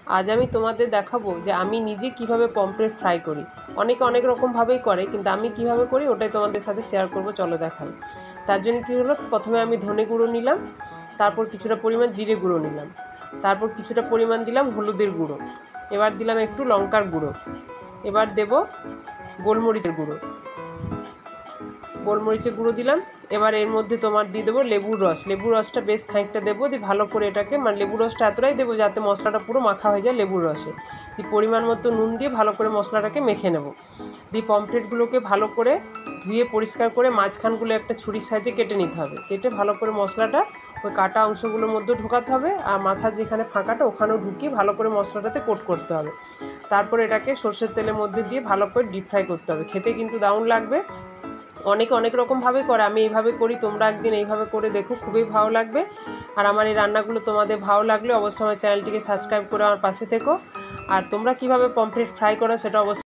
আজ আমি তোমাদের দেখাবো যে আমি নিজে কিভাবে পমফ্রেট ফ্রাই করি। অনেকে অনেক রকমভাবেই করে, কিন্তু আমি কিভাবে করি ওটাই তোমাদের সাথে শেয়ার করব। চলো দেখাই। তার জন্য কী হলো, প্রথমে আমি ধনে গুঁড়ো নিলাম, তারপর কিছুটা পরিমাণ জিরে গুঁড়ো নিলাম, তারপর কিছুটা পরিমাণ দিলাম হলুদের গুঁড়ো, এবার দিলাম একটু লঙ্কার গুঁড়ো, এবার দেব গোলমরিচের গুঁড়ো, গোলমরিচের গুঁড়ো দিলাম। এবার এর মধ্যে তোমার দিয়ে দেবো লেবুর রস, লেবুর রসটা বেশ খানিকটা দেবো, দিয়ে ভালো করে এটাকে, মানে লেবুর রসটা এতটাই দেবো যাতে মশলাটা পুরো মাখা হয়ে যায় লেবুর রসে। দিয়ে পরিমাণ মতো নুন দিয়ে ভালো করে মশলাটাকে মেখে নেব। দিয়ে পমফ্রেটগুলোকে ভালো করে ধুয়ে পরিষ্কার করে মাঝখানগুলো একটা ছুরির সাহায্যে কেটে নিতে হবে। কেটে ভালো করে মশলাটা ওই কাটা অংশগুলোর মধ্যে ঢোকাতে হবে, আর মাথা যেখানে ফাঁকাটা ওখানেও ঢুকিয়ে ভালো করে মশলাটাতে কোট করতে হবে। তারপর এটাকে সর্ষের তেলের মধ্যে দিয়ে ভালো করে ডিপ ফ্রাই করতে হবে। খেতে কিন্তু দারুণ লাগবে। অনেকে অনেক রকমভাবে করে, আমি এইভাবে করি, তোমরা একদিন এইভাবে করে দেখো, খুবই ভালো লাগবে। আর আমার এই রান্নাগুলো তোমাদের ভালো লাগলে অবশ্যই আমার চ্যানেলটিকে সাবস্ক্রাইব করে আমার পাশে থেকো। আর তোমরা কিভাবে পমফ্রেট ফ্রাই করো সেটা অবশ্যই